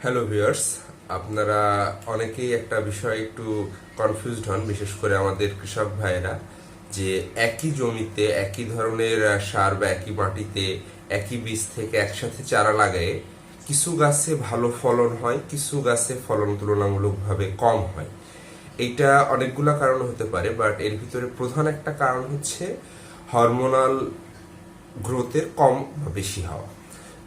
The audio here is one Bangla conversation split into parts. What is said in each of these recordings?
হ্যালো ভিউয়ার্স, আপনারা অনেকেই একটা বিষয় একটু কনফিউজড হন, বিশেষ করে আমাদের কৃষক ভাইয়েরা, যে একই জমিতে একই ধরনের সার বা একই মাটিতে একই বীজ থেকে একসাথে চারা লাগায় কিছু গাছে ভালো ফলন হয়, কিছু গাছে ফলন তুলনামূলকভাবে কম হয়। এইটা অনেকগুলা কারণ হতে পারে, বাট এর ভিতরে প্রধান একটা কারণ হচ্ছে হরমোনাল গ্রোথের কম বা বেশি হওয়া।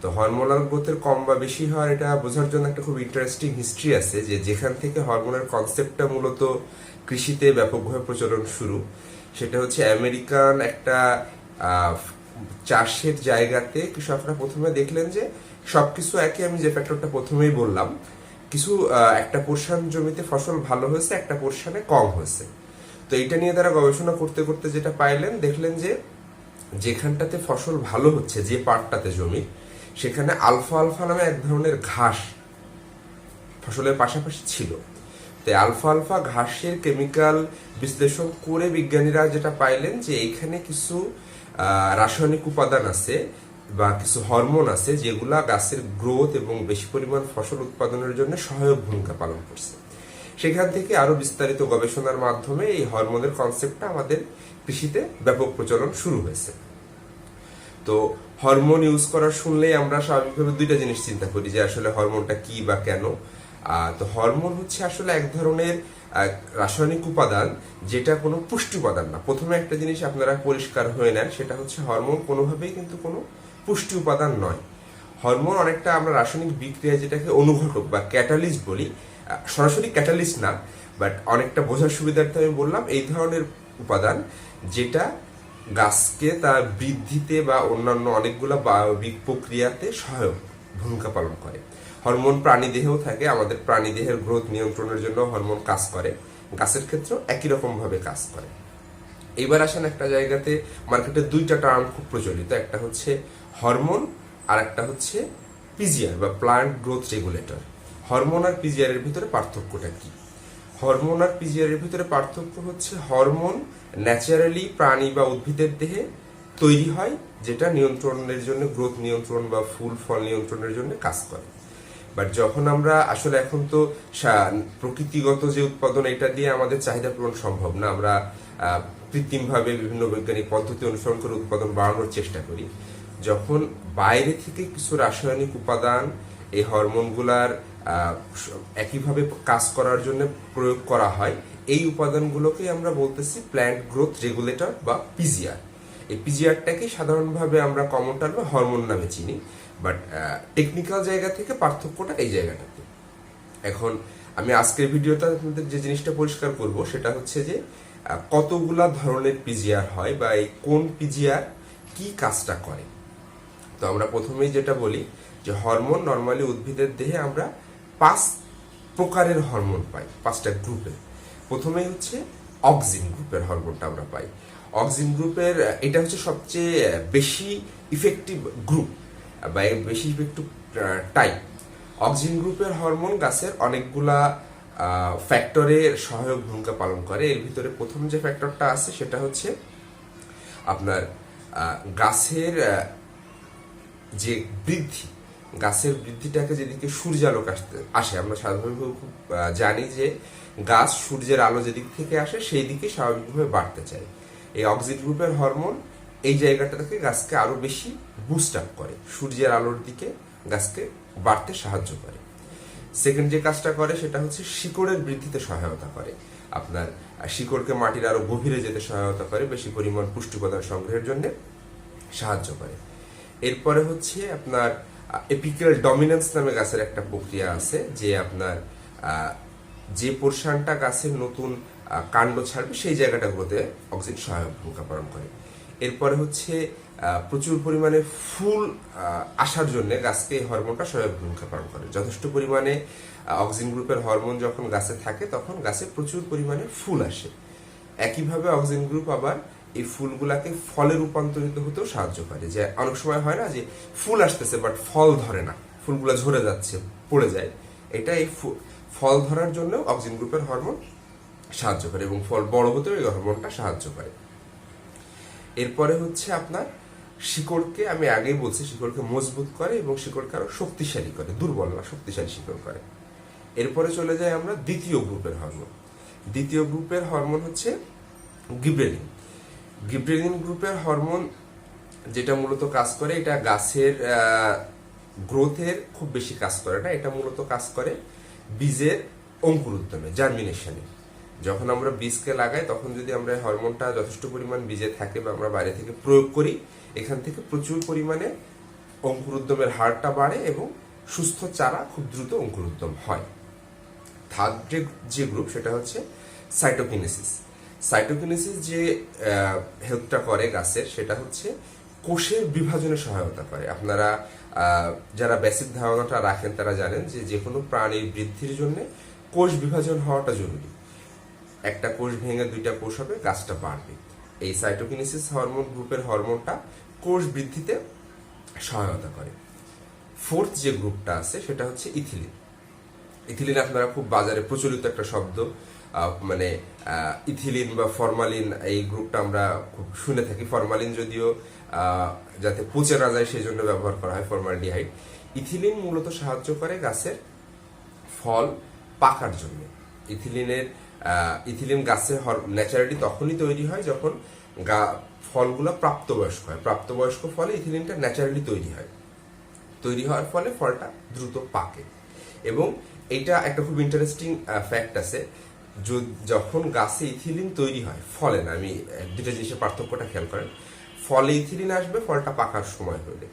তো হরমোনাল গ্রোথের কম বা বেশি হওয়ার এটা বোঝার জন্য একটা খুব ইন্টারেস্টিং হিস্ট্রি আছে, যে যেখান থেকে হরমোনের কনসেপ্টটা মূলত কৃষিতে ব্যাপকভাবে প্রচলন শুরু, সেটা হচ্ছে আমেরিকান একটা চাষের জায়গাতে কৃষকরা প্রথমে দেখলেন যে সবকিছু একই। আমি যে ফ্যাক্টরটা প্রথমেই বললাম, কিছু একটা পোর্শন জমিতে ফসল ভালো হয়েছে, একটা পোর্শনে কম হয়েছে। তো এইটা নিয়ে তারা গবেষণা করতে করতে যেটা পাইলেন, দেখলেন যে যেখানটাতে ফসল ভালো হচ্ছে, যে পার্টটাতে জমি, সেখানে আলফা আলফা নামে এক ধরনের ঘাস ফসলের পাশাপাশি ছিল। তো আলফা আলফা ঘাসের কেমিক্যাল বিশ্লেষণ করে বিজ্ঞানীরা যেটা পাইলেন, যে এইখানে কিছু রাসায়নিক উপাদান আছে বা কিছু হরমোন আছে, যেগুলা গাছের গ্রোথ এবং বেশি পরিমাণ ফসল উৎপাদনের জন্য সহায়ক ভূমিকা পালন করছে। সেখান থেকে আরো বিস্তারিত গবেষণার মাধ্যমে এই হরমোনের কনসেপ্টটা আমাদের কৃষিতে ব্যাপক প্রচলন শুরু হয়েছে। তো হরমোন ইউজ করার শুনলেই আমরা স্বাভাবিকভাবে দুইটা জিনিস চিন্তা করি, যে আসলে হরমোনটা কি বা কেন। তো হরমোন হচ্ছে আসলে এক ধরনের রাসায়নিক উপাদান, যেটা কোনো পুষ্টি উপাদান না। প্রথমে একটা জিনিস আপনারা পরিষ্কার হয়ে নেন, সেটা হচ্ছে হরমোন কোনোভাবেই কিন্তু কোনো পুষ্টি উপাদান নয়। হরমোন অনেকটা আমরা রাসায়নিক বিক্রিয়া যেটাকে অনুঘটক বা ক্যাটালিস্ট বলি, সরাসরি ক্যাটালিস্ট না, বাট অনেকটা বোঝার সুবিধার্থে আমি বললাম, এই ধরনের উপাদান যেটা গাছকে তার বৃদ্ধিতে বা অন্যান্য অনেকগুলো বায়বিক প্রক্রিয়াতে সহায়ক ভূমিকা পালন করে। হরমোন প্রাণী দেহেও থাকে, আমাদের প্রাণী দেহের গ্রোথ নিয়ন্ত্রণের জন্য হরমোন কাজ করে, গাছের ক্ষেত্রেও একই রকম ভাবে কাজ করে। এবার আসেন একটা জায়গাতে মার্কেটে দুইটা টার্ম খুব প্রচলিত, একটা হচ্ছে হরমোন আর একটা হচ্ছে পিজিআর বা প্লান্ট গ্রোথ রেগুলেটর। হরমোন আর পিজিআর এর ভিতরে পার্থক্যটা কি? হরমোন আর পিজিআর এর ভিতরে পার্থক্য হচ্ছে, হরমোন ন্যাচারালি প্রাণী বা উদ্ভিদের দেহে তৈরি হয়, যেটা নিয়ন্ত্রণের জন্য, গ্রোথ নিয়ন্ত্রণ বা ফুল ফল নিয়ন্ত্রণের জন্য কাজ করে। বাট যখন আমরা আসলে, এখন তো প্রকৃতিগত যে উৎপাদন, এটা দিয়ে আমাদের চাহিদা পূরণ সম্ভব না, আমরা কৃত্রিমভাবে বিভিন্ন বৈজ্ঞানিক পদ্ধতি অনুসরণ করে উৎপাদন বাড়ানোর চেষ্টা করি। যখন বাইরে থেকে কিছু রাসায়নিক উপাদান এই হরমোনগুলার একইভাবে কাজ করার জন্য প্রয়োগ করা হয়, এই উপাদানগুলোকে আমরা বলতেছি প্ল্যান্ট গ্রোথ রেগুলেটর বা পিজিআর। এই পিজিআরটাকে সাধারণভাবে আমরা কমন টার্মে হরমোন নামে চিনি, বাট টেকনিক্যাল জায়গা থেকে পার্থক্যটা এই জায়গাটাতে। এখন আমি আজকের ভিডিওতে আপনাদের যে জিনিসটা পরিষ্কার করব, সেটা হচ্ছে যে কতগুলা ধরনের পিজিআর হয় বা এই কোন পিজিআর কি কাজটা করে। তো আমরা প্রথমেই যেটা বলি, যে হরমোন নর্মালি উদ্ভিদের দেহে আমরা 5 প্রকারের হরমোন পাই, 5টা গ্রুপের। প্রথমেই হচ্ছে অক্সিন গ্রুপের হরমোনটা আমরা পাই। অক্সিন গ্রুপের এটা হচ্ছে সবচেয়ে বেশি ইফেক্টিভ গ্রুপ বা বেশি ইফেক্টিভ টাইপ। অক্সিন গ্রুপের হরমোন গাছের অনেকগুলা ফ্যাক্টরের সহায়ক ভূমিকা পালন করে। এর ভিতরে প্রথম যে ফ্যাক্টরটা আছে, সেটা হচ্ছে আপনার গাছের যে বৃদ্ধি, গাছের বৃদ্ধিটাকে যেদিকে সূর্যালোক আসে, আমরা সাধারণভাবে খুব জানি যে গাছ সূর্যের আলো যেদিক থেকে আসে সেই দিকে স্বাভাবিকভাবে বাড়তে চায়। এই অক্সিন গ্রুপের হরমোন এই জায়গাটাকে গাছকে আরো বেশি বুস্ট আপ করে, সূর্যের আলোর দিকে গাছকে বাড়তে সাহায্য করে। সেকেন্ড যে কাজটা করে, সেটা হচ্ছে শিকড়ের বৃদ্ধিতে সহায়তা করে। আপনার শিকড়কে মাটির আরো গভীরে যেতে সহায়তা করে, বেশি পরিমাণ পুষ্টি উপাদান সংগ্রহের জন্য সাহায্য করে। এরপরে হচ্ছে আপনার এপিক্যাল ডমিনেন্স নামে গাছের একটা প্রক্রিয়া আছে, যে আপনার যে পোর্শনটা গাছের নতুন কাণ্ড ছাড়বে সেই জায়গাটাগুলোতে অক্সিজেন সহায়ক ভূমিকা পালন করে। এরপরে হচ্ছে প্রচুর পরিমাণে ফুল আসার জন্য গাছকে এই হরমোনটা সহায়ক ভূমিকা পালন করে। যথেষ্ট পরিমাণে অক্সিজেন গ্রুপের হরমোন যখন গাছে থাকে, তখন গাছে প্রচুর পরিমাণে ফুল আসে। একইভাবে অক্সিজেন গ্রুপ আবার এই ফুলগুলাকে ফলে রূপান্তরিত হতেও সাহায্য করে। যে অনেক সময় হয় না যে ফুল আসতেছে বাট ফল ধরে না, ফুলগুলা ঝরে যাচ্ছে, পড়ে যায়, এটা এই ফল ধরার জন্য অক্সিজেন গ্রুপের হরমোন সাহায্য করে, এবং ফল বড় হতেও এই হরমোনটা সাহায্য করে। এরপরে হচ্ছে আপনার শিকড়কে, আমি আগেই বলছি, শিকড়কে মজবুত করে এবং শিকড়কে আরো শক্তিশালী করে, দুর্বল না, শক্তিশালী শিকড় করে। এরপরে চলে যাই আমরা দ্বিতীয় গ্রুপের হরমোন। দ্বিতীয় গ্রুপের হরমোন হচ্ছে গিবরেলিন। গিবরেলিন গ্রুপের হরমোন যেটা মূলত কাজ করে, এটা গাছের গ্রোথের খুব বেশি কাজ করে না, এটা মূলত কাজ করে বীজের অঙ্কুরোদ্গমে, জার্মিনেশনে। যখন আমরা বীজকে লাগাই তখন যদি আমরা হরমোনটা যথেষ্ট পরিমাণ বীজে থাকে বা আমরা বাইরে থেকে প্রয়োগ করি, এখান থেকে প্রচুর পরিমাণে অঙ্কুরোদ্গমের হারটা বাড়ে এবং সুস্থ চারা খুব দ্রুত অঙ্কুরোদ্গম হয়। থার্ড যে গ্রুপ সেটা হচ্ছে সাইটোকিনেসিস। সাইটোকিনেসিস যে হেল্পটা করে গাছের, সেটা হচ্ছে কোষের বিভাজনে সহায়তা করে। আপনারা যারা বেসিক ধারণাটা রাখেন তারা জানেন যে যে কোনো প্রাণীর বৃদ্ধির জন্য কোষ বিভাজন হওয়াটা জরুরি। একটা কোষ ভেঙে দুইটা কোষ হবে, গাছটা বাড়বে। এই সাইটোকিনেসিস হরমোন গ্রুপের হরমোনটা কোষ বৃদ্ধিতে সহায়তা করে। ফোর্থ যে গ্রুপটা আছে সেটা হচ্ছে ইথিলিন। ইথিলিন আপনারা খুব বাজারে প্রচলিত একটা শব্দ, মানে ইথিলিন বা ফরমালিন, এই গ্রুপটা আমরা খুব শুনে থাকি। ফরমালিন যদিও যাতে পচে না যায় সেই জন্য ব্যবহার করা হয়, ফরমালডিহাইড। ইথিলিন মূলত সাহায্য করে গাছের ফল পাকার জন্য। ইথিলিন গাছের ন্যাচারালি তখনই তৈরি হয় যখন ফলগুলো প্রাপ্তবয়স্ক হয়। প্রাপ্তবয়স্ক ফলে ইথিলিনটা ন্যাচারালি তৈরি হয়। তৈরি হওয়ার ফলে ফলটা দ্রুত পাকে। এবং এটা একটা খুব ইন্টারেস্টিং ফ্যাক্ট আছে, যখন গাছে ইথিলিন তৈরি হয়, ফলে না, আমি দুটো জিনিসের পার্থক্যটা খেয়াল করেন। ফলে ইথিলিন আসবে ফলটা পাকার সময় হলে,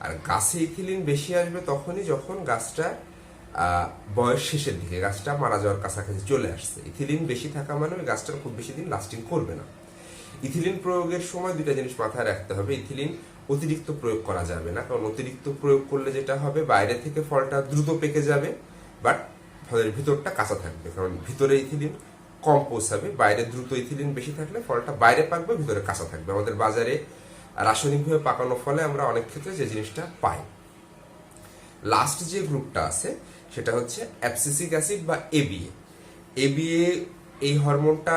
আর গাছে ইথিলিন বেশি আসবে তখনই যখন গাছটা বয়স শেষের দিকে, গাছটা মারা যাওয়ার কাছাকাছি চলে আসছে। ইথিলিন বেশি থাকা মানে ওই গাছটার খুব বেশি দিন লাস্টিং করবে না। ইথিলিন প্রয়োগের সময় দুইটা জিনিস মাথায় রাখতে হবে। ইথিলিন অতিরিক্ত প্রয়োগ করা যাবে না, কারণ অতিরিক্ত প্রয়োগ করলে যেটা হবে, বাইরে থেকে ফলটা দ্রুত পেকে যাবে, বাট ফলের ভিতরটা কাঁচা থাকবে, কারণ ভিতরে ইথিলিন কম পৌঁছাবে। বাইরে দ্রুত ইথিলিন বেশি থাকলে ফলটা বাইরে পাকবে, ভিতরে কাঁচা থাকবে। আমাদের বাজারে রাসায়নিকভাবে পাকানো ফলে আমরা অনেক ক্ষেত্রে যে জিনিসটা পাই। লাস্ট যে গ্রুপটা আছে সেটা হচ্ছে অ্যাবসিসিক অ্যাসিড বা এবিএ। এবিএ এই হরমোনটা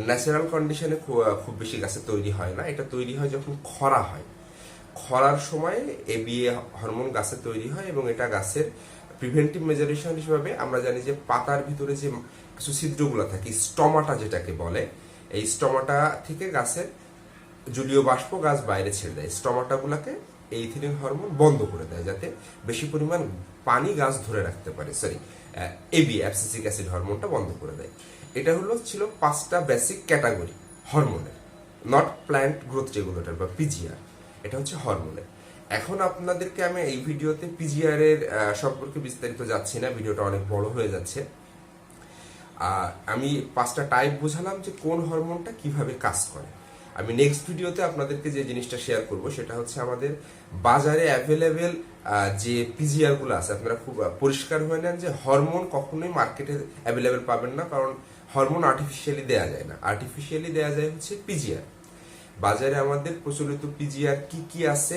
ন্যাচারাল কন্ডিশনে খুব বেশি গাছে তৈরি হয় না, এটা তৈরি হয় যখন খরা হয়। খরার সময় এবিএ হরমোন গাছে তৈরি হয় এবং এটা গাছের প্রিভেন্টিভ মেজারেশন হিসেবে আমরা জানি যে পাতার ভিতরে যে কিছু ছিদ্রগুলো থাকে, স্টমাটা যেটাকে বলে, এই স্টমাটা থেকে গাছের জলীয় বাষ্প গাছ বাইরে ছেড়ে দেয়। স্টমাটাগুলোকে এই ইথিলিন হরমোন বন্ধ করে দেয়, যাতে বেশি পরিমাণ পানি গাছ ধরে রাখতে পারে। এবি অ্যাবসিসিক অ্যাসিড হরমোনটা বন্ধ করে দেয়। এটা ছিল 5টা বেসিক ক্যাটাগরি হরমোনের, নট প্ল্যান্ট গ্রোথ রেগুলেটর বা পিজিআর। এটা হচ্ছে হরমোনের। এখন আপনাদেরকে আমি এই ভিডিওতে পিজিআর এর সম্পর্কে বিস্তারিত যাচ্ছি না, ভিডিওটা অনেক বড় হয়ে যাচ্ছে। আমি 5টা টাইপ বোঝালাম যে কোন হরমোনটা কিভাবে কাজ করে। আমি নেক্সট ভিডিওতে আপনাদেরকে যে জিনিসটা শেয়ার করব সেটা হচ্ছে আমাদের বাজারে অ্যাভেলেবেল যে পিজিআর গুলো আছে, আপনারা খুব পরিষ্কার হয়ে নেন যে হরমোন কখনোই মার্কেটে অ্যাভেলেবেল পাবেন না, কারণ হরমোন আর্টিফিশিয়ালি দেয়া যায় না। আর্টিফিশিয়ালি দেয়া যায় হচ্ছে পিজিআর। বাজারে আমাদের প্রচলিত পিজিআর কি কি আছে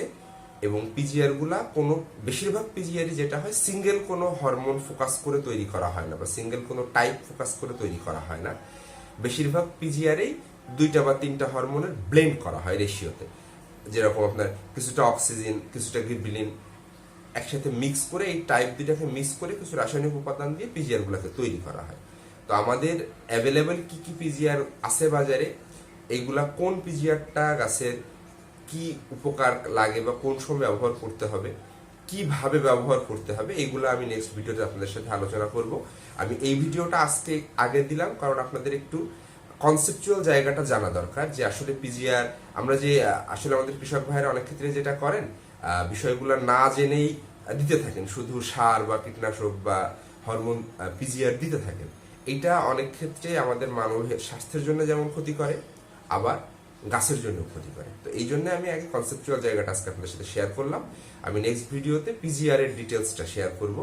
এবং পিজিআর গুলা কোনো, বেশিরভাগ পিজিআরই যেটা হয় সিঙ্গেল কোনো হরমোন ফোকাস করে তৈরি করা হয় না, বা সিঙ্গেল কোনো টাইপ ফোকাস করে তৈরি করা হয় না। বেশিরভাগ পিজিআরই 2টা বা 3টা হরমোনের ব্লেন্ড করা হয় রেশিওতে, যেরকম আপনার কিছুটা অক্সিজেন, কিছুটা গিবরেলিন একসাথে মিক্স করে, এই টাইপ 2টাকে মিক্স করে কিছু রাসায়নিক উপাদান দিয়ে পিজিআর গুলাকে তৈরি করা হয়। তো আমাদের অ্যাভেলেবেল কি কি পিজিআর আছে বাজারে, এইগুলা কোন পিজিআরটা গাছের কি উপকার লাগে বা কোন সময় ব্যবহার করতে হবে, কিভাবে ব্যবহার করতে হবে, এইগুলো আমি নেক্সট ভিডিওতে আপনাদের সাথে আলোচনা করব। আমি এই ভিডিওটা আজকে আগে দিলাম কারণ আপনাদের একটু কনসেপচুয়াল জায়গাটা জানা দরকার, যে আসলে পিজিআর আমরা যে আসলে আমাদের কৃষক ভাইরা অনেক ক্ষেত্রে যেটা করেন, বিষয়গুলো না জেনেই দিতে থাকেন, শুধু সার বা কীটনাশক বা হরমোন পিজিআর দিতে থাকেন। এটা অনেক ক্ষেত্রে আমাদের মানবের স্বাস্থ্যের জন্য যেমন ক্ষতি করে, আবার গাছের জন্য ক্ষতি করে। তো এই জন্য আমি আগে কনসেপচুয়াল জায়গাটা আজকে আপনাদের সাথে শেয়ার করলাম। আমি নেক্সট ভিডিওতে পিজিআর এর ডিটেলসটা শেয়ার করব।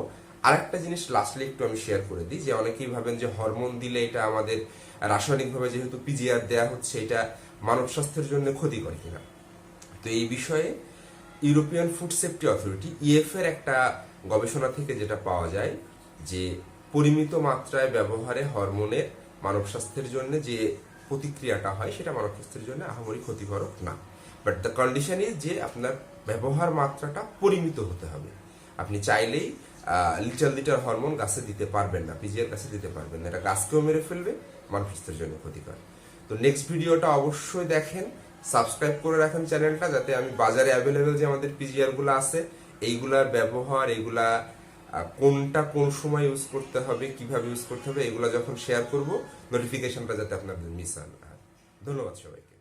আরেকটা জিনিস লাস্টলি একটু আমি শেয়ার করে দিই, যে অনেকেই ভাবেন যে হরমোন দিলে এটা আমাদের রাসায়নিকভাবে যেহেতু পিজিআর দেয়া হচ্ছে, এটা মানব স্বাস্থ্যের জন্য ক্ষতিকর কিনা। তো এই বিষয়ে European food safety authority EF এর একটা গবেষণা থেকে যেটা পাওয়া যায়, যে পরিমিত মাত্রায় ব্যবহারে হরমোনের মানব স্বাস্থ্যের জন্য যে প্রতিক্রিয়াটা হয় সেটা মানব স্বাস্থ্যের জন্য আহামরি ক্ষতিকারক না। বাট দ্য কন্ডিশন ইজ যে আপনার ব্যবহার মাত্রাটা পরিমিত হতে হবে। আপনি চাইলেই লিটার হরমোন গাছে দিতে পারবেন না, পিজিআর গাছে দিতে পারবেন না, এটা গাছকেও মেরে ফেলবে, মানব স্বাস্থ্যের জন্য ক্ষতিকর। তো নেক্সট ভিডিওটা অবশ্যই দেখেন, সাবস্ক্রাইব করে রাখেন চ্যানেলটা, যাতে আমি বাজারে অ্যাভেলেবেল যে আমাদের পিজিআর গুলো আছে এইগুলার ব্যবহার, এইগুলা কোনটা কোন সময় ইউজ করতে হবে, কিভাবে ইউজ করতে হবে, এগুলা যখন শেয়ার করব নোটিফিকেশনটা যাতে আপনাদের মিস হয় না। ধন্যবাদ সবাইকে।